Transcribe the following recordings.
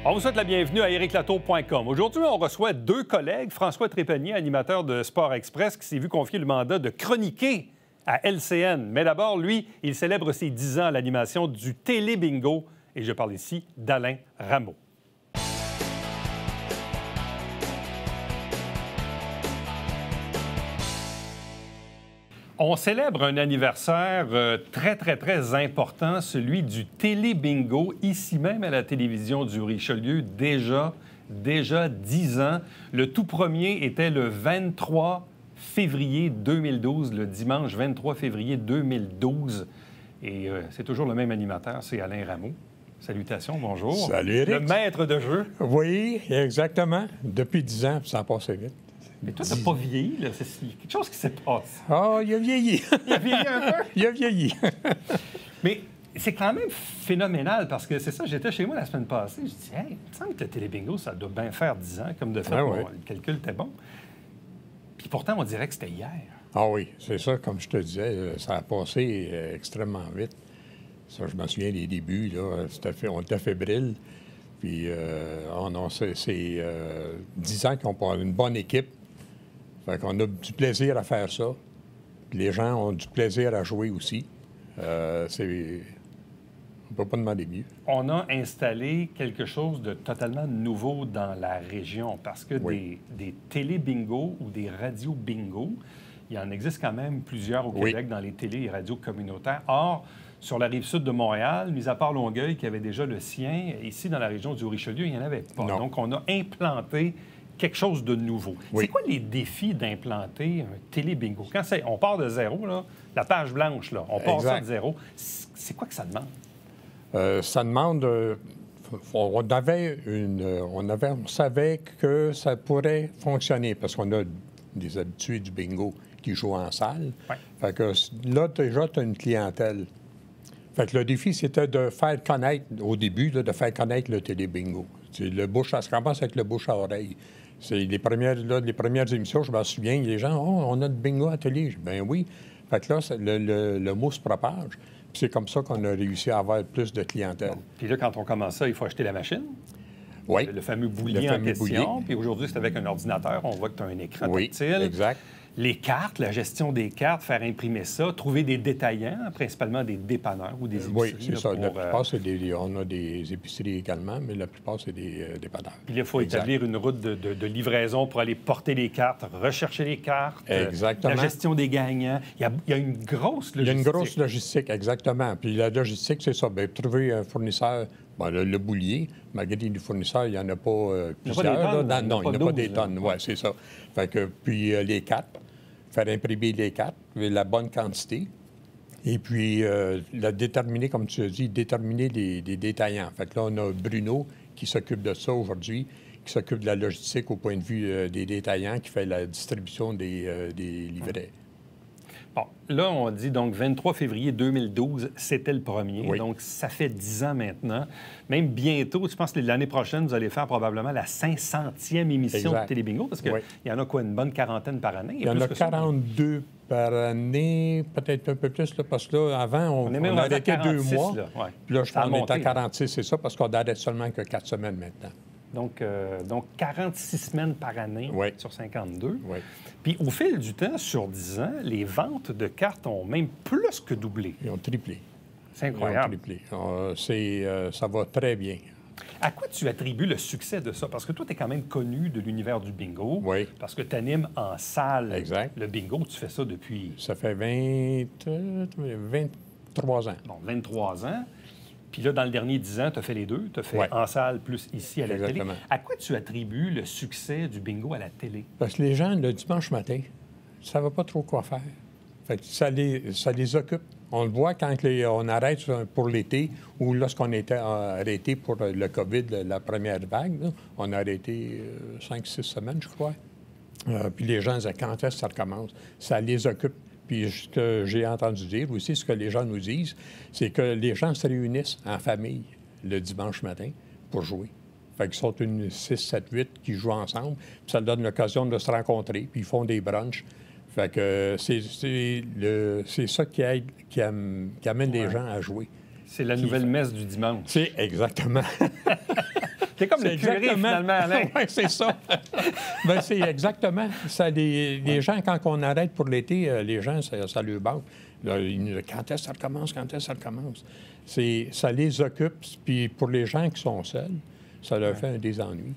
On vous souhaite la bienvenue à ériclatour.com. Aujourd'hui, on reçoit deux collègues. François Trépanier, animateur de Sport Express, qui s'est vu confier le mandat de chroniquer à LCN. Mais d'abord, lui, il célèbre ses 10 ans à l'animation du Télé-Bingo. Et je parle ici d'Alain Rameau. On célèbre un anniversaire très important, celui du Télé-Bingo, ici même à la télévision du Richelieu, déjà 10 ans. Le tout premier était le 23 février 2012, le dimanche 23 février 2012. Et c'est toujours le même animateur, c'est Alain Rameau. Salutations, bonjour. Salut, Éric. Le maître de jeu. Oui, exactement. Depuis 10 ans, ça a passé vite. Mais toi, t'as pas vieilli, là. C'est quelque chose qui s'est passé. Ah, il a vieilli. Il a vieilli un peu? Il a vieilli. Mais c'est quand même phénoménal parce que c'est ça, j'étais chez moi la semaine passée. Je dis, hey, il me semble que le Télé-Bingo, ça doit bien faire 10 ans, comme de fait. Ah, bon, oui. le calcul était bon. Puis pourtant, on dirait que c'était hier. Ah oui, c'est ça, comme je te disais, ça a passé extrêmement vite. Ça, je me souviens des débuts, là, on était fébrile. Puis, c'est 10 ans qu'on a une bonne équipe. Fait qu'on a du plaisir à faire ça. Puis les gens ont du plaisir à jouer aussi. On ne peut pas demander mieux. On a installé quelque chose de totalement nouveau dans la région parce que Oui. des télé-bingo ou des radios-bingo, il en existe quand même plusieurs au Québec dans les télé et radios communautaires. Or, sur la rive sud de Montréal, mis à part Longueuil, qui avait déjà le sien, ici, dans la région du Richelieu, il n'y en avait pas. Non. Donc, on a implanté quelque chose de nouveau. Oui. C'est quoi les défis d'implanter un télé-bingo? Quand on part de zéro, là, la page blanche, là, on part ça de zéro. C'est quoi que ça demande? Ça demande... on savait que ça pourrait fonctionner parce qu'on a des habitués du bingo qui jouent en salle. Ouais. Fait que là, déjà, tu as une clientèle. Fait que le défi, c'était de faire connaître, au début, là, de faire connaître le télé-bingo. Ça commence avec le bouche à oreille. C'est les premières émissions, je me souviens, les gens, « Oh, on a de bingo à la télé. » Ben oui. Fait que là, le mot se propage. Puis c'est comme ça qu'on a réussi à avoir plus de clientèle. Puis là, quand on commence ça, il faut acheter la machine. Oui. Le fameux boulier en question. Puis aujourd'hui, c'est avec un ordinateur. On voit que tu as un écran tactile. Exact. Les cartes, la gestion des cartes, faire imprimer ça, trouver des détaillants, principalement des dépanneurs ou des épiceries. Oui, c'est ça. Pour, la plupart, on a des épiceries également, mais la plupart, c'est des dépanneurs. Puis là, il faut établir une route de livraison pour aller porter les cartes, rechercher les cartes. Exactement. La gestion des gagnants. Il y a une grosse logistique. Il y a une grosse logistique, exactement. Puis la logistique, c'est ça. Bien, trouver un fournisseur, le boulier, malgré les fournisseurs, il n'y en a pas plusieurs. Non, il n'y en a pas des tonnes. Oui, c'est ça. Fait que, puis les cartes, faire imprimer les cartes, la bonne quantité. Et puis, déterminer, comme tu as dit, déterminer les détaillants. Fait que là, on a Bruno qui s'occupe de ça aujourd'hui, qui s'occupe de la logistique au point de vue des détaillants, qui fait la distribution des livrets. Bon, là, on dit donc 23 février 2012, c'était le premier. Oui. Donc, ça fait 10 ans maintenant. Même bientôt, je pense que l'année prochaine, vous allez faire probablement la 500e émission de Télé-Bingo, parce qu'il y en a quoi, une bonne quarantaine par année? Il y en a 42 par année, peut-être un peu plus, là, parce que là, avant, on arrêtait 2 mois. Là. Ouais. Puis là, je pense qu'on est à 46, c'est ça, parce qu'on arrête seulement que 4 semaines maintenant. Donc 46 semaines par année sur 52. Oui. Puis au fil du temps, sur 10 ans, les ventes de cartes ont même plus que doublé. Ils ont triplé. C'est incroyable. Ils ont triplé. Ça va très bien. À quoi tu attribues le succès de ça? Parce que toi, tu es quand même connu de l'univers du bingo. Oui. Parce que tu animes en salle le bingo. Tu fais ça depuis... Ça fait 23 ans. Bon, 23 ans. Puis là, dans le dernier 10 ans, tu as fait les deux. Tu as fait en salle plus ici à la télé. À quoi tu attribues le succès du bingo à la télé? Parce que les gens, le dimanche matin, ne savent pas trop quoi faire. Fait que ça les occupe. On le voit quand on arrête pour l'été ou lorsqu'on était arrêté pour le COVID, la première vague. Là, on a arrêté 5-6 semaines, je crois. Puis les gens disaient, quand est-ce que ça recommence? Ça les occupe. Puis ce que j'ai entendu dire aussi, ce que les gens nous disent, c'est que les gens se réunissent en famille le dimanche matin pour jouer. Fait qu'ils sont une 6, 7, 8 qui jouent ensemble. Puis ça leur donne l'occasion de se rencontrer. Puis ils font des brunchs. Fait que c'est ça qui amène les gens à jouer. C'est la nouvelle messe du dimanche. C'est exactement. T'es comme le curé, finalement, Alain. Oui, c'est ça. Ben, c'est exactement. Ça, les gens, quand on arrête pour l'été, les gens, ça leur barre. Là, quand est-ce que ça recommence? Quand est-ce que ça recommence? Ça les occupe. Puis pour les gens qui sont seuls, ça leur fait des ennuis.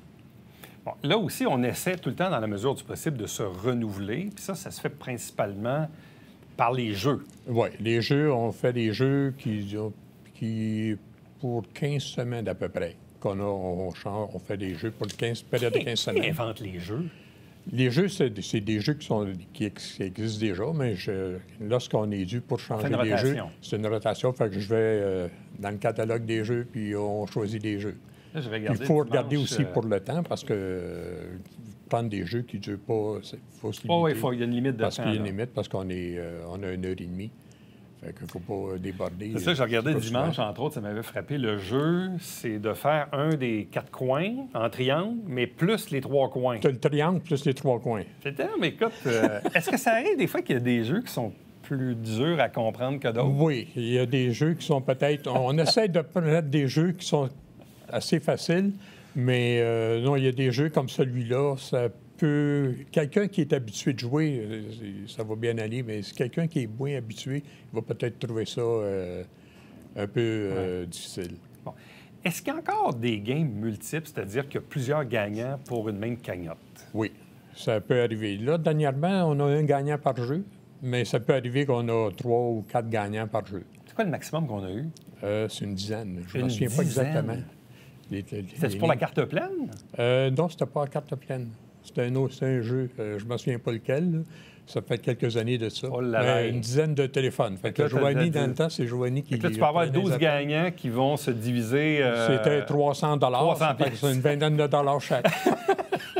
Bon, là aussi, on essaie tout le temps, dans la mesure du possible, de se renouveler. Puis ça se fait principalement par les jeux. Oui, les jeux, on fait des jeux qui pour 15 semaines à peu près, on fait des jeux pour 15 périodes de 15 semaines. Qui invente les jeux? Les jeux, c'est des jeux qui existent déjà, mais lorsqu'on est dû pour changer les jeux, c'est une rotation. Fait que je vais dans le catalogue des jeux, puis on choisit des jeux. Là, il faut regarder aussi pour le temps, parce que prendre des jeux qui ne durent pas, il faut se limiter. Oh, oui, il y a une limite de temps. Parce qu'il y a une limite, parce qu'on on a 1h30. Fait qu'il ne faut pas déborder. C'est ça que j'ai regardé dimanche, entre autres, ça m'avait frappé. Le jeu, c'est de faire un des 4 coins en triangle, mais plus les 3 coins. Tu as le triangle plus les 3 coins. Mais écoute, est-ce que ça arrive des fois qu'il y a des jeux qui sont plus durs à comprendre que d'autres? Oui, il y a des jeux qui sont peut-être... On essaie de prendre des jeux qui sont assez faciles, mais non, il y a des jeux comme celui-là, ça peut... Quelqu'un qui est habitué de jouer, ça va bien aller, mais si quelqu'un qui est moins habitué, il va peut-être trouver ça un peu difficile. Bon. Est-ce qu'il y a encore des games multiples, c'est-à-dire qu'il y a plusieurs gagnants pour une même cagnotte? Oui, ça peut arriver. Là, dernièrement, on a un gagnant par jeu, mais ça peut arriver qu'on a 3 ou 4 gagnants par jeu. C'est quoi le maximum qu'on a eu? C'est une dizaine. Je ne me souviens pas exactement. C'était pour la carte pleine? Non, c'était pas la carte pleine. C'était un jeu. Je ne me souviens pas lequel. Là. Ça fait quelques années de ça. Oh là là. Une dizaine de téléphones. Fait que Joanie, dans le temps, c'est Joanie qui... Là, tu peux avoir 12 gagnants qui vont se diviser... C'était 300 C'est une vingtaine de dollars chaque.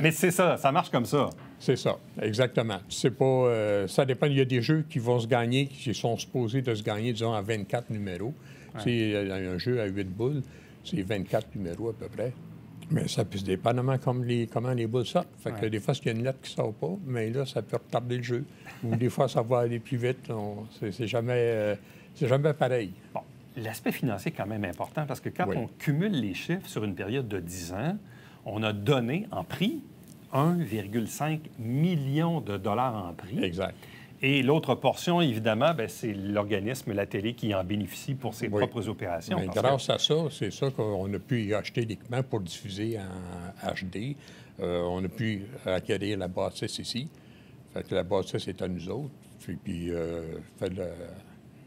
Mais c'est ça, ça marche comme ça. C'est ça, exactement. C'est pas... ça dépend. Il y a des jeux qui vont se gagner, qui sont supposés de se gagner, disons, à 24 numéros. Ouais. C'est un jeu à 8 boules. C'est 24 numéros à peu près. Mais ça peut se dépendamment comment les boules sortent. Fait que des fois, il y a une lettre qui ne sort pas, mais là, ça peut retarder le jeu. Ou des fois, ça va aller plus vite. C'est jamais pareil. Bon, l'aspect financier est quand même important parce que quand on cumule les chiffres sur une période de 10 ans, on a donné en prix 1,5 million de dollars en prix. Exact. Et l'autre portion, évidemment, c'est l'organisme, la télé, qui en bénéficie pour ses propres opérations. Mais grâce à ça, c'est ça qu'on a pu acheter l'équipement pour diffuser en HD. On a pu acquérir la bâtisse ici. Fait que la bâtisse est à nous autres. Puis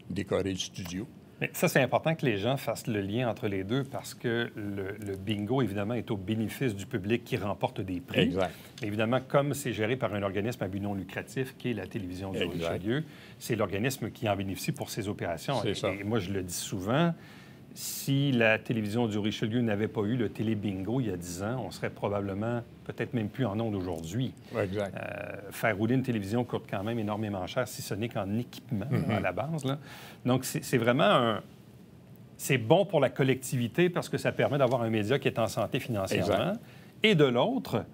décorer le studio. Mais ça, c'est important que les gens fassent le lien entre les deux parce que le bingo, évidemment, est au bénéfice du public qui remporte des prix. Exact. Évidemment, comme c'est géré par un organisme à but non lucratif qui est la télévision du Richelieu, c'est l'organisme qui en bénéficie pour ses opérations. Et moi, je le dis souvent, si la télévision du Richelieu n'avait pas eu le télé-bingo il y a 10 ans, on serait probablement peut-être même plus en ondes aujourd'hui. Exact. Faire rouler une télévision coûte quand même énormément cher, si ce n'est qu'en équipement à la base. Là. Donc, c'est vraiment c'est bon pour la collectivité parce que ça permet d'avoir un média qui est en santé financièrement. Exact. Et de l'autre,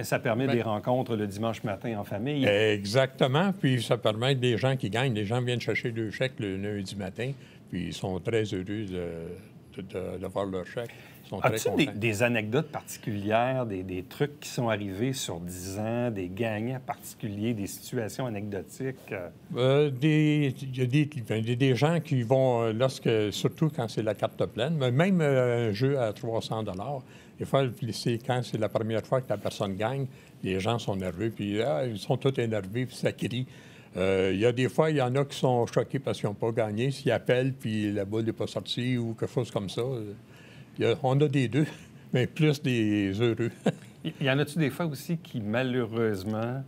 ça permet des rencontres le dimanche matin en famille. Exactement. Puis ça permet des gens qui gagnent. Les gens viennent chercher leur chèque le lundi matin, puis ils sont très heureux d'avoir leur chèque. As-tu des anecdotes particulières, des trucs qui sont arrivés sur 10 ans, des gagnants particuliers, des situations anecdotiques? Il y a des gens qui vont, surtout quand c'est la carte pleine, mais même un jeu à 300 des fois, quand c'est la première fois que la personne gagne, les gens sont nerveux, puis ils sont tous énervés, puis ça crie. Il y a des fois, il y en a qui sont choqués parce qu'ils n'ont pas gagné. S'ils appellent, puis la boule n'est pas sortie ou quelque chose comme ça. On a des deux, mais plus des heureux. Y en a-tu des fois aussi qui, malheureusement,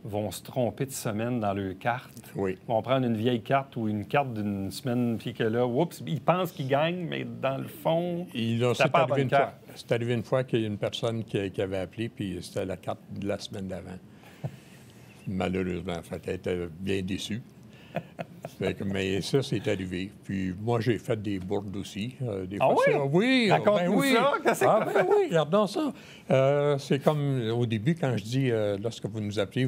vont se tromper de semaine dans leur carte? Oui. Ils vont prendre une vieille carte ou une carte d'une semaine, puis que là, oups, ils pensent qu'ils gagnent, mais dans le fond, c'est arrivé une fois qu'il y a une personne qui avait appelé, puis c'était la carte de la semaine d'avant. Malheureusement, elle était bien déçue. Mais ça, c'est arrivé. Puis moi, j'ai fait des bourdes aussi. Des fois, oui? Raconte-nous ça. Qu'est-ce que oui, regardons ça. C'est comme au début, quand je dis, lorsque vous nous appelez,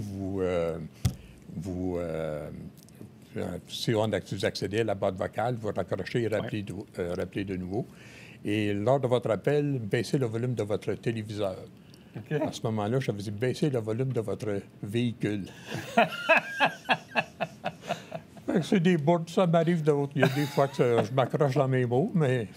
si vous accédez à la boîte vocale, vous raccrochez et rappelez de nouveau. Et lors de votre appel, baissez le volume de votre téléviseur. OK. À ce moment-là, je vous dis, baissez le volume de votre véhicule. C'est des bourdes, ça m'arrive d'autres. Il y a des fois que je m'accroche dans mes mots, mais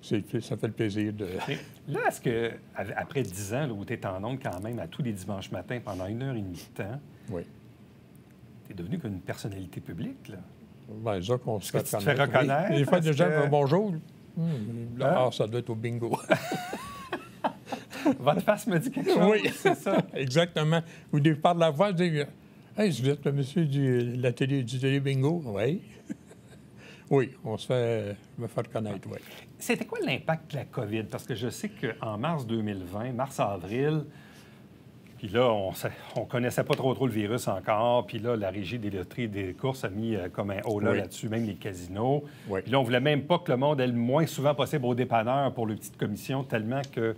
ça fait le plaisir de... Mais là, est-ce que après 10 ans, là, où tu es en ondes quand même à tous les dimanches matins pendant 1h30 de temps, Oui. tu es devenu comme une personnalité publique, là? Bien, ça qu'on se Est-ce que tu te fais reconnaître? Oui. Des fois, des gens Parce que- me bonjour. Là, Hein? ah, ça doit être au bingo. Votre face me dit quelque chose, Oui, c'est ça? exactement. Ou des par la voix, je dis, hey, vous êtes le monsieur du télé bingo? Oui. Oui, on se fait me faire reconnaître, oui. C'était quoi l'impact de la COVID? Parce que je sais qu'en mars 2020, mars-avril, puis là, on connaissait pas trop le virus encore, puis là, la Régie des loteries et des courses a mis comme un holà Oui. là-dessus, même les casinos. Oui. Puis là, on voulait même pas que le monde aille le moins souvent possible au dépanneur pour le petite commission, tellement que,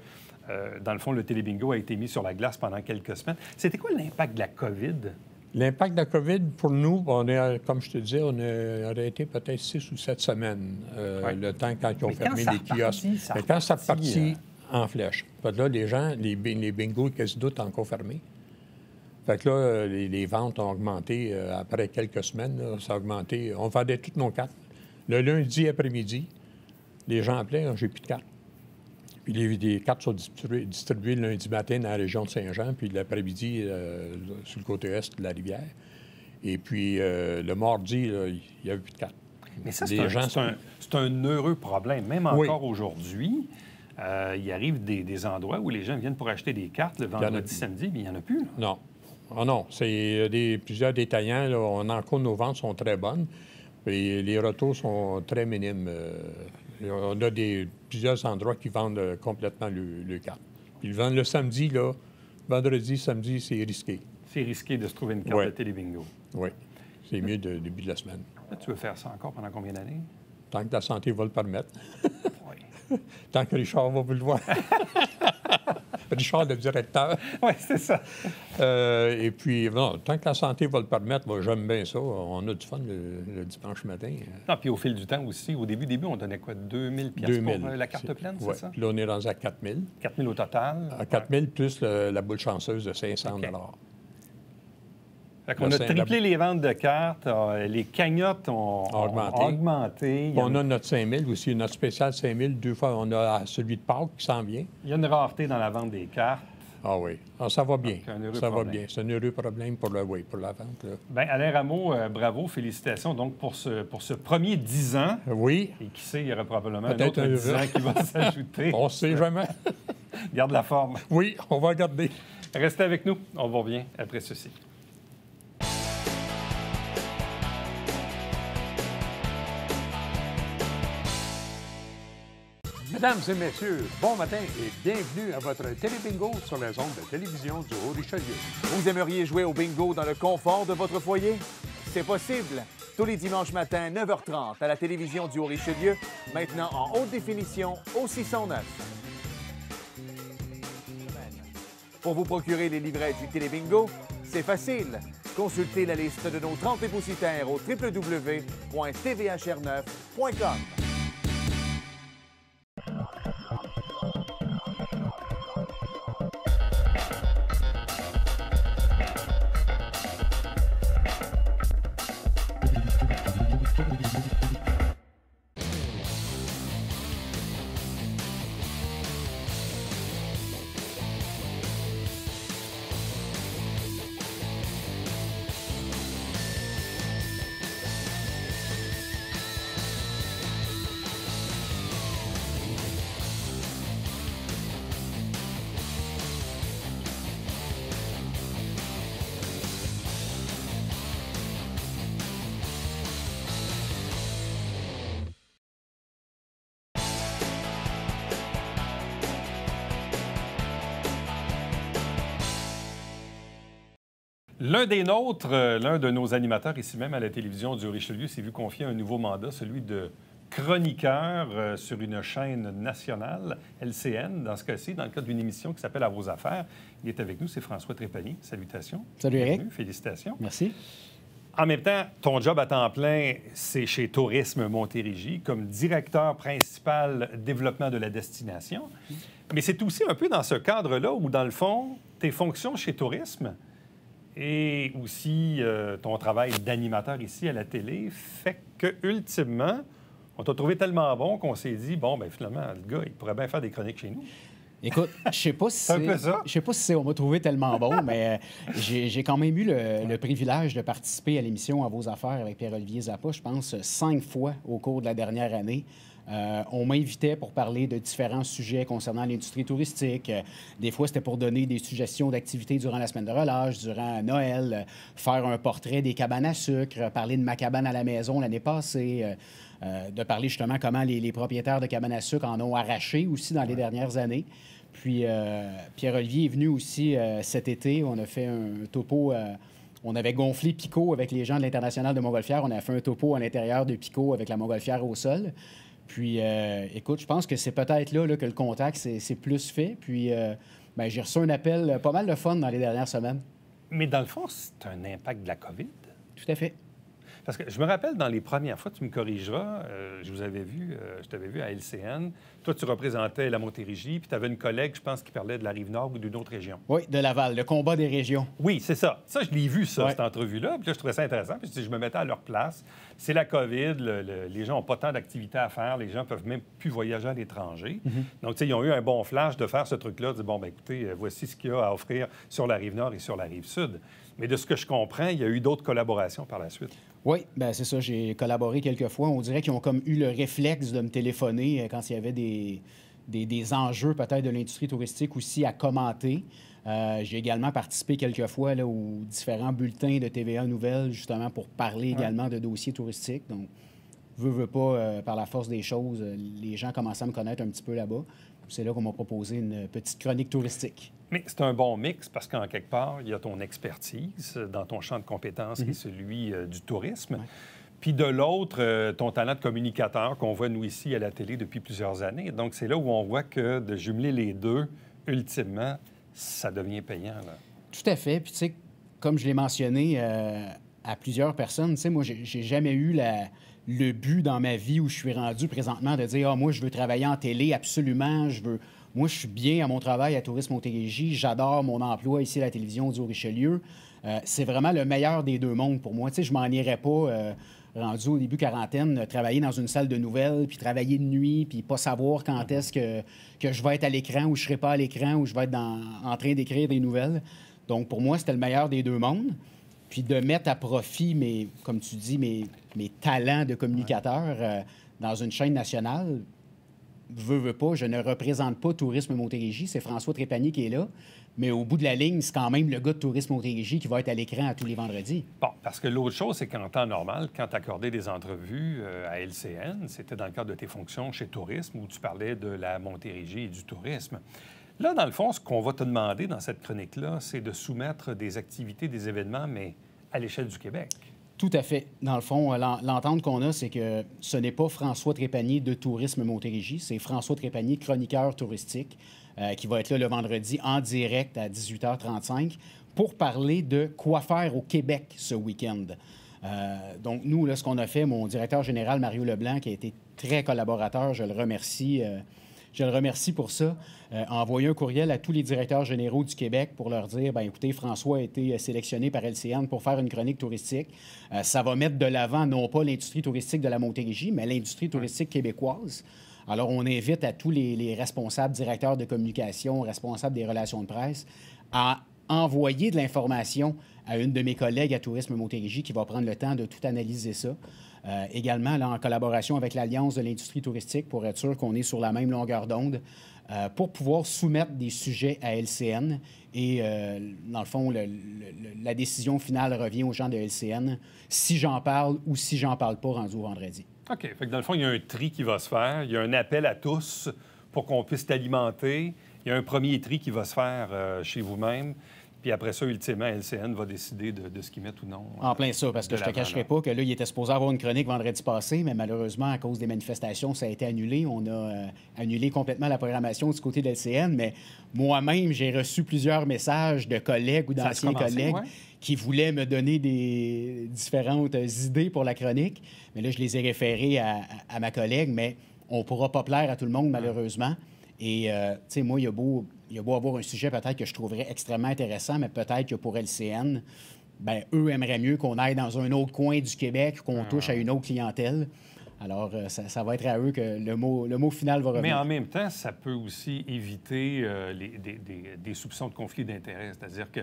dans le fond, le télébingo a été mis sur la glace pendant quelques semaines. C'était quoi l'impact de la COVID? L'impact de la COVID, pour nous, on est, comme je te disais, on a arrêté peut-être 6 ou 7 semaines, Oui. le temps quand ils ont Mais quand fermé ça les repartit, kiosques. ça Mais quand ça repartit, repartit en flèche. Fait que là, les gens, les bingos et casinos étaient encore fermés. Fait que là, les ventes ont augmenté après quelques semaines. Là, ça a augmenté. On vendait toutes nos cartes. Le lundi après-midi, les gens appelaient, j'ai plus de cartes. Puis les cartes sont distribuées le lundi matin dans la région de Saint-Jean, puis l'après-midi sur le côté est de la rivière. Et puis le mardi, là, il n'y avait plus de cartes. Mais ça, Les gens sont- c'est un heureux problème. Même Oui. encore aujourd'hui, il arrive des endroits où les gens viennent pour acheter des cartes le en a vendredi, plus. samedi, mais il n'y en a plus, là. Non. Ah non, c'est plusieurs détaillants. Là, en cours, nos ventes sont très bonnes. Et les retours sont très minimes. On a plusieurs endroits qui vendent complètement le carte. Puis ils vendent le samedi, là. Vendredi, samedi, c'est risqué. C'est risqué de se trouver une carte Ouais. de télébingo. Oui. C'est mieux de début de la semaine. Là, tu veux faire ça encore pendant combien d'années? Tant que la santé va le permettre. Oui. Tant que Richard va vouloir. Richard, le directeur. Oui, c'est ça. Et puis, non, tant que la santé va le permettre, moi, j'aime bien ça. On a du fun le dimanche matin. Non, puis au fil du temps aussi, au début, on donnait quoi? 2000 piastres 2000. pour la carte pleine, c'est Ouais. ça? Puis là, on est rendu à 4000. 4000 au total. À 4000 plus la boule chanceuse de 500 OK. Fait qu'on Le a Saint- triplé les ventes de cartes. Les cagnottes ont augmenté. Il y, On a notre 5000 aussi, notre spécial 5000. 2 fois, on a celui de Pâques qui s'en vient. il y a une rareté dans la vente des cartes. Ah oui. Ah, ça va bien. Donc, un heureux Ça va problème. bien. C'est un heureux problème pour la vente. Là. Bien, Alain Rameau, bravo, félicitations donc pour ce premier 10 ans. Oui, Et qui sait, il y aura probablement un Peut-être autre un 10 ans qui va s'ajouter. on ne sait jamais. Garde la forme. Oui, on va regarder. Restez avec nous. On vous revient après ceci. Mesdames et messieurs, bon matin et bienvenue à votre télébingo sur les ondes de télévision du Haut-Richelieu. Vous aimeriez jouer au bingo dans le confort de votre foyer? C'est possible. Tous les dimanches matins, 9h30, à la télévision du Haut-Richelieu, maintenant en haute définition au 609. Pour vous procurer les livrets du Télébingo, c'est facile. Consultez la liste de nos 30 dépositaires au www.tvhr9.com. L'un des nôtres, l'un de nos animateurs ici même à la télévision du Richelieu s'est vu confier un nouveau mandat, celui de chroniqueur sur une chaîne nationale, LCN, dans ce cas-ci, dans le cadre d'une émission qui s'appelle « À vos affaires ». Il est avec nous, c'est François Trépanier. Salutations. Salut, Eric. Bienvenue, félicitations. Merci. En même temps, ton job à temps plein, c'est chez Tourisme Montérégie, comme directeur principal développement de la destination. Mais c'est aussi un peu dans ce cadre-là où, dans le fond, tes fonctions chez Tourisme et aussi ton travail d'animateur ici à la télé fait que, ultimement, on t'a trouvé tellement bon qu'on s'est dit, bon, bien finalement, le gars, il pourrait bien faire des chroniques chez nous. Écoute, je sais pas si c'est un peu ça. Je sais pas si c'est on m'a trouvé tellement bon, mais j'ai quand même eu le privilège de participer à l'émission À vos affaires avec Pierre-Olivier Zappa, je pense 5 fois au cours de la dernière année. On m'invitait pour parler de différents sujets concernant l'industrie touristique. Des fois, c'était pour donner des suggestions d'activités durant la semaine de relâche, durant Noël, faire un portrait des cabanes à sucre, parler de ma cabane à la maison l'année passée, de parler justement comment les propriétaires de cabanes à sucre en ont arraché aussi dans les dernières années. Puis Pierre-Olivier est venu aussi cet été. On a fait un topo. On avait gonflé Pico avec les gens de l'International de Montgolfière. On a fait un topo à l'intérieur de Pico avec la Montgolfière au sol. Puis, écoute, je pense que c'est peut-être là que le contact c'est plus fait. Puis, j'ai reçu un appel pas mal de fun dans les dernières semaines. Mais dans le fond, c'est un impact de la COVID. Tout à fait. Parce que je me rappelle, dans les premières fois, tu me corrigeras, je t'avais vu à LCN. Toi, tu représentais la Montérégie, puis tu avais une collègue, je pense, qui parlait de la Rive-Nord ou d'une autre région. Oui, de Laval, le combat des régions. Oui, c'est ça. Ça, je l'ai vu, ça, ouais. cette entrevue-là. Puis là, je trouvais ça intéressant. Puis je me mettais à leur place. C'est la COVID, les gens n'ont pas tant d'activités à faire, les gens peuvent même plus voyager à l'étranger. Donc, tu sais, ils ont eu un bon flash de faire ce truc-là, de dire, bon, bien, écoutez, voici ce qu'il y a à offrir sur la Rive-Nord et sur la Rive-Sud. Mais de ce que je comprends, il y a eu d'autres collaborations par la suite. Oui, bien c'est ça. J'ai collaboré quelques fois. On dirait qu'ils ont comme eu le réflexe de me téléphoner quand il y avait des enjeux peut-être de l'industrie touristique aussi à commenter. J'ai également participé quelques fois là, aux différents bulletins de TVA Nouvelles, justement pour parler également de dossiers touristiques. Donc, veux pas, par la force des choses, les gens commençaient à me connaître un petit peu là-bas. C'est là qu'on m'a proposé une petite chronique touristique. Mais c'est un bon mix parce qu'en quelque part, il y a ton expertise dans ton champ de compétences qui est celui du tourisme. Ouais. Puis de l'autre, ton talent de communicateur qu'on voit, nous, ici, à la télé depuis plusieurs années. Donc, c'est là où on voit que de jumeler les deux, ultimement, ça devient payant. Là. Tout à fait. Puis, tu sais, comme je l'ai mentionné à plusieurs personnes, tu sais, moi, j'ai jamais eu le but dans ma vie où je suis rendu présentement de dire « Ah, moi, je veux travailler en télé, absolument, Moi, je suis bien à mon travail à Tourisme Montérégie. J'adore mon emploi ici à la télévision du Haut-Richelieu. C'est vraiment le meilleur des deux mondes pour moi. Tu sais, je m'en irais pas, rendu au début quarantaine, travailler dans une salle de nouvelles, puis travailler de nuit, puis pas savoir quand est-ce que je vais être à l'écran ou je serai pas à l'écran ou je vais être en train d'écrire des nouvelles. Donc, pour moi, c'était le meilleur des deux mondes. Puis de mettre à profit, comme tu dis, mes talents de communicateur dans une chaîne nationale, veux pas, je ne représente pas Tourisme Montérégie, c'est François Trépanier qui est là, mais au bout de la ligne, c'est quand même le gars de Tourisme Montérégie qui va être à l'écran à tous les vendredis. Bon, parce que l'autre chose, c'est qu'en temps normal, quand tu accordais des entrevues à LCN, c'était dans le cadre de tes fonctions chez Tourisme où tu parlais de la Montérégie et du tourisme. Là, dans le fond, ce qu'on va te demander dans cette chronique-là, c'est de soumettre des activités, des événements, mais à l'échelle du Québec. Tout à fait. Dans le fond, l'entente qu'on a, c'est que ce n'est pas François Trépanier de Tourisme Montérégie, c'est François Trépanier, chroniqueur touristique, qui va être là le vendredi en direct à 18h35 pour parler de quoi faire au Québec ce week-end. Donc, nous, là, ce qu'on a fait, mon directeur général, Mario Leblanc, qui a été très collaborateur, je le remercie. Je le remercie pour ça. A envoyé un courriel à tous les directeurs généraux du Québec pour leur dire, bien, écoutez, François a été sélectionné par LCN pour faire une chronique touristique. Ça va mettre de l'avant non pas l'industrie touristique de la Montérégie, mais l'industrie touristique québécoise. Alors, on invite à tous les responsables, directeurs de communication, responsables des relations de presse, à envoyer de l'information à une de mes collègues à Tourisme Montérégie qui va prendre le temps de tout analyser ça. Également, là, en collaboration avec l'Alliance de l'industrie touristique pour être sûr qu'on est sur la même longueur d'onde pour pouvoir soumettre des sujets à LCN. Et dans le fond, la décision finale revient aux gens de LCN si j'en parle ou si j'en parle pas rendu au vendredi. OK. Fait que dans le fond, il y a un tri qui va se faire. Il y a un appel à tous pour qu'on puisse t'alimenter. Il y a un premier tri qui va se faire chez vous-même. Puis après ça, ultimement, LCN va décider de ce qu'ils mettent ou non. En plein ça, parce que je ne te cacherai pas que là, il était supposé avoir une chronique vendredi passé, mais malheureusement, à cause des manifestations, ça a été annulé. On a annulé complètement la programmation du côté de LCN, mais moi-même, j'ai reçu plusieurs messages de collègues ou d'anciens collègues qui voulaient me donner des différentes idées pour la chronique. Mais là, je les ai référées à ma collègue, mais on ne pourra pas plaire à tout le monde, malheureusement. Et, tu sais, moi, il y a beau avoir un sujet peut-être que je trouverais extrêmement intéressant, mais peut-être que pour LCN, bien, eux aimeraient mieux qu'on aille dans un autre coin du Québec, qu'on touche à une autre clientèle. Alors, ça va être à eux que le mot final va revenir. Mais en même temps, ça peut aussi éviter des soupçons de conflit d'intérêts. C'est-à-dire que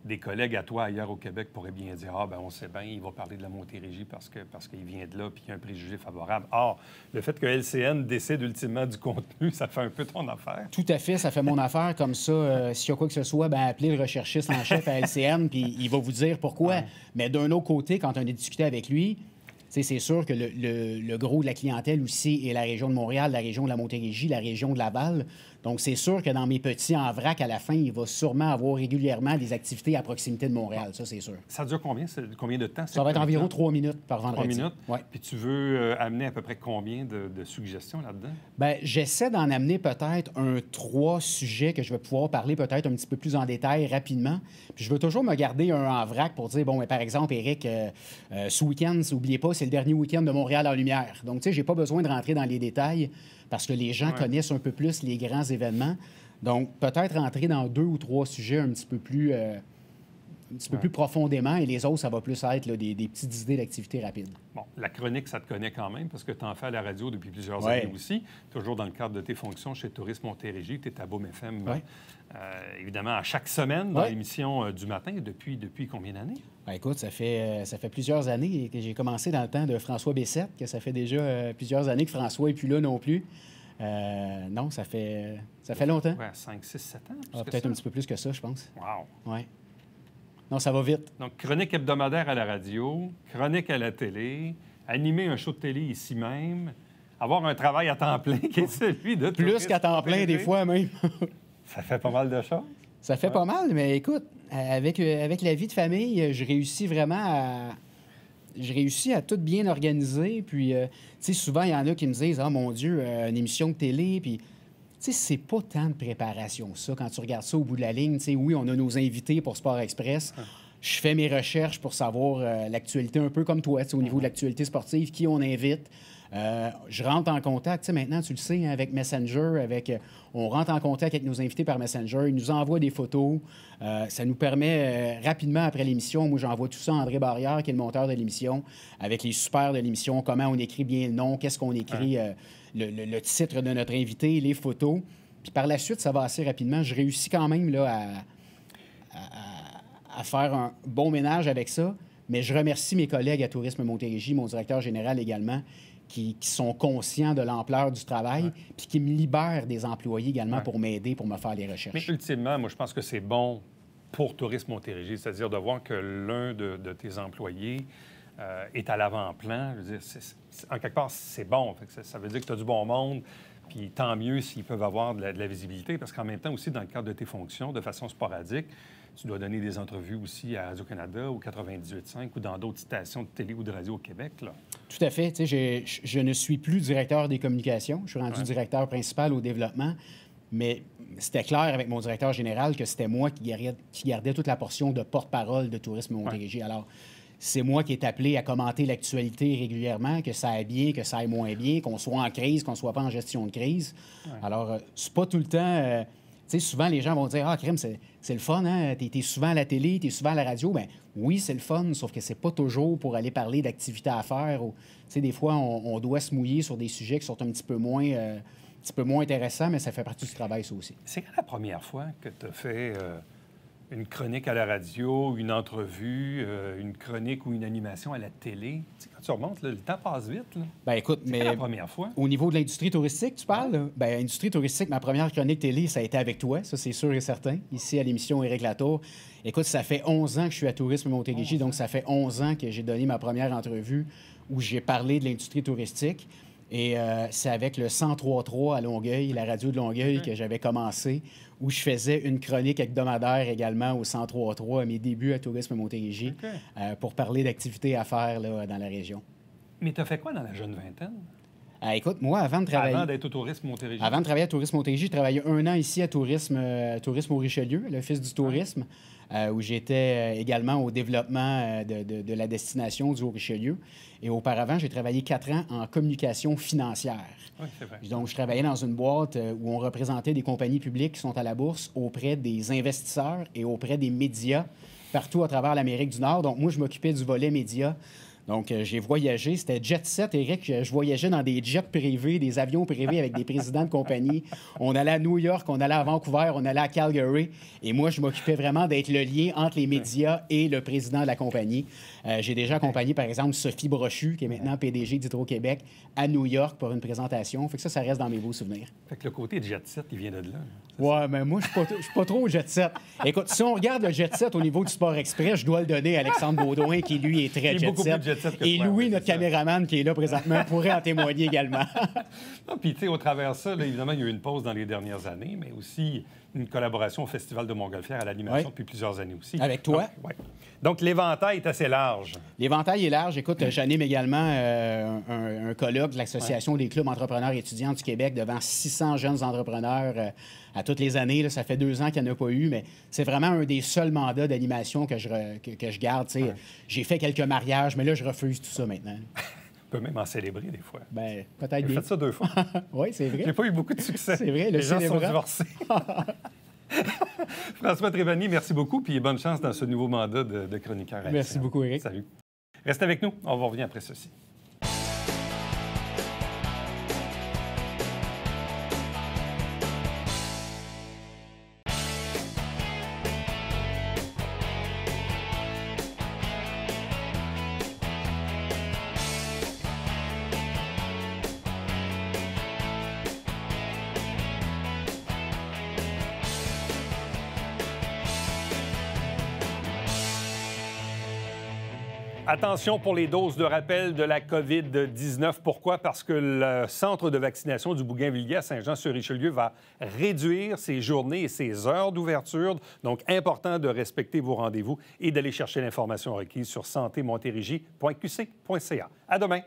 des collègues à toi ailleurs au Québec pourraient bien dire « Ah, bien, on sait bien, il va parler de la Montérégie parce qu'il vient de là puis il y a un préjugé favorable. » Or, le fait que LCN décide ultimement du contenu, ça fait un peu ton affaire. Tout à fait, ça fait mon affaire. Comme ça, s'il y a quoi que ce soit, bien, appelez le recherchiste en chef à LCN puis il va vous dire pourquoi. Ouais. Mais d'un autre côté, quand on a discuté avec lui, c'est sûr que le gros de la clientèle aussi est la région de Montréal, la région de la Montérégie, la région de Laval. Donc, c'est sûr que dans mes petits en vrac, à la fin, il va sûrement avoir régulièrement des activités à proximité de Montréal. Ça, c'est sûr. Ça dure combien de temps? Ça va être environ 3 minutes par vendredi. 3 minutes? Oui. Puis tu veux amener à peu près combien de suggestions là-dedans? Bien, j'essaie d'en amener peut-être 3 sujets que je vais pouvoir parler peut-être un petit peu plus en détail rapidement. Puis je veux toujours me garder un en vrac pour dire, bon, mais par exemple, Éric, ce week-end, n'oubliez pas, c'est le dernier week-end de Montréal en lumière. Donc, tu sais, j'ai pas besoin de rentrer dans les détails parce que les gens connaissent un peu plus les grands événements. Donc, peut-être rentrer dans 2 ou 3 sujets un petit peu plus, plus profondément, et les autres, ça va plus être là, des petites idées d'activités rapides. Bon, la chronique, ça te connaît quand même, parce que tu en fais à la radio depuis plusieurs années aussi, toujours dans le cadre de tes fonctions chez Tourisme Montérégie. Tu es à Boom FM, évidemment, à chaque semaine dans l'émission du matin. Depuis combien d'années? Bien, écoute, ça fait plusieurs années que j'ai commencé dans le temps de François Bessette, que ça fait déjà plusieurs années que François n'est plus là non plus. Non, ça fait longtemps. Ouais, 5, 6, 7 ans. Peut-être un petit peu plus que ça, je pense. Wow! Oui. Non, ça va vite. Donc, chronique hebdomadaire à la radio, chronique à la télé, animer un show de télé ici même, avoir un travail à temps plein qui est celui de... Plus qu'à temps plein, des fois même. Ça fait pas mal de choses. Ça fait pas mal, mais écoute, avec la vie de famille, je réussis vraiment à tout bien organiser. Puis, tu sais, souvent, il y en a qui me disent « Ah, mon Dieu, une émission de télé. » Puis, tu sais, c'est pas tant de préparation, ça. Quand tu regardes ça au bout de la ligne, tu sais, oui, on a nos invités pour Sport Express. Je fais mes recherches pour savoir l'actualité un peu comme toi, tu sais, au niveau de l'actualité sportive, qui on invite. Je rentre en contact. Tu sais, maintenant, tu le sais, hein, avec Messenger, on rentre en contact avec nos invités par Messenger. Ils nous envoient des photos. Ça nous permet, rapidement après l'émission, moi, j'envoie tout ça à André Barrière, qui est le monteur de l'émission, avec les super de l'émission, comment on écrit bien le nom, qu'est-ce qu'on écrit, le titre de notre invité, les photos. Puis par la suite, ça va assez rapidement. Je réussis quand même là, à faire un bon ménage avec ça, mais je remercie mes collègues à Tourisme Montérégie, mon directeur général également, qui sont conscients de l'ampleur du travail, puis qui me libèrent des employés également pour m'aider, pour me faire les recherches. Mais ultimement, moi, je pense que c'est bon pour Tourisme Montérégie, c'est-à-dire de voir que l'un de tes employés est à l'avant-plan. Je veux dire, en quelque part, c'est bon. Ça veut dire que tu as du bon monde, puis tant mieux s'ils peuvent avoir de la visibilité, parce qu'en même temps aussi, dans le cadre de tes fonctions, de façon sporadique, tu dois donner des entrevues aussi à Radio-Canada, au 98.5 ou dans d'autres stations de télé ou de radio au Québec, là. Tout à fait. Tu sais, je ne suis plus directeur des communications. Je suis rendu directeur principal au développement. Mais c'était clair avec mon directeur général que c'était moi qui gardais toute la portion de porte-parole de Tourisme Montérégie. Alors, c'est moi qui est appelé à commenter l'actualité régulièrement, que ça aille bien, que ça aille moins bien, qu'on soit en crise, qu'on ne soit pas en gestion de crise. Alors, c'est pas tout le temps... tu sais, souvent, les gens vont dire « Ah, crème, c'est le fun, hein? T'es souvent à la télé, t'es souvent à la radio. » Bien, oui, c'est le fun, sauf que c'est pas toujours pour aller parler d'activités à faire. Tu sais, des fois, on doit se mouiller sur des sujets qui sont un petit peu moins intéressants, mais ça fait partie du travail, ça aussi. C'est quand la première fois que tu as fait une chronique à la radio, une entrevue, une chronique ou une animation à la télé? Tu sais, quand tu remontes, là, le temps passe vite. Là. Bien, écoute, c'est mais la première fois. Au niveau de l'industrie touristique, tu parles? Bien, industrie touristique, ma première chronique télé, ça a été avec toi, ça, c'est sûr et certain, ici à l'émission Éric Latour. Écoute, ça fait 11 ans que je suis à Tourisme Montérégie, donc ça fait 11 ans que j'ai donné ma première entrevue où j'ai parlé de l'industrie touristique. Et c'est avec le 103.3 à Longueuil, la radio de Longueuil, que j'avais commencé, où je faisais une chronique hebdomadaire également au 103.3 à mes débuts à Tourisme Montérégie, pour parler d'activités à faire là, dans la région. Mais tu as fait quoi dans la jeune vingtaine? Écoute, moi, avant de travailler... Avant d'être au Tourisme Montérégie? Avant de travailler à Tourisme Montérégie, je travaillais 1 an ici à Tourisme au Richelieu, l'Office du tourisme, où j'étais également au développement de la destination du Haut-Richelieu. Et auparavant, j'ai travaillé 4 ans en communication financière. Oui, c'est vrai. Donc, je travaillais dans une boîte où on représentait des compagnies publiques qui sont à la bourse auprès des investisseurs et auprès des médias partout à travers l'Amérique du Nord. Donc, moi, je m'occupais du volet médias. Donc, j'ai voyagé. C'était jet set, Éric. Je voyageais dans des jets privés, des avions privés avec des présidents de compagnie. On allait à New York, on allait à Vancouver, on allait à Calgary. Et moi, je m'occupais vraiment d'être le lien entre les médias et le président de la compagnie. J'ai déjà accompagné, par exemple, Sophie Brochu, qui est maintenant PDG d'Hydro-Québec, à New York pour une présentation. Fait que ça reste dans mes beaux souvenirs. Fait que le côté jet set, il vient de là. Ouais, mais moi, je suis pas trop au jet set. Écoute, si on regarde le jet set au niveau du sport express, je dois le donner à Alexandre Baudouin, qui, lui, est très jet set. Et Louis, notre caméraman qui est là présentement, pourrait en témoigner également. Non, puis, tu sais, au travers de ça, là, évidemment, il y a eu une pause dans les dernières années, mais aussi une collaboration au Festival de Montgolfière à l'animation depuis plusieurs années aussi. Avec toi. Donc, ouais. Donc, l'éventail est assez large. L'éventail est large. Écoute, j'anime également un colloque de l'Association des clubs entrepreneurs étudiants du Québec devant 600 jeunes entrepreneurs à toutes les années. Là, ça fait 2 ans qu'il n'y en a pas eu, mais c'est vraiment un des seuls mandats d'animation que je garde. J'ai fait quelques mariages, mais là, je refuse tout ça maintenant. On peut même en célébrer des fois. Bien, peut-être J'ai bien. fait ça 2 fois. Oui, c'est vrai. J'ai pas eu beaucoup de succès. C'est vrai, les gens sont divorcés. François Trépanier, merci beaucoup, puis bonne chance dans ce nouveau mandat de chroniqueur. Merci beaucoup, Éric. Salut. Reste avec nous, on vous revient après ceci. Attention pour les doses de rappel de la COVID-19. Pourquoi? Parce que le centre de vaccination du Bougainvilliers à Saint-Jean-sur-Richelieu va réduire ses journées et ses heures d'ouverture. Donc, important de respecter vos rendez-vous et d'aller chercher l'information requise sur santémontérégie.qc.ca. À demain!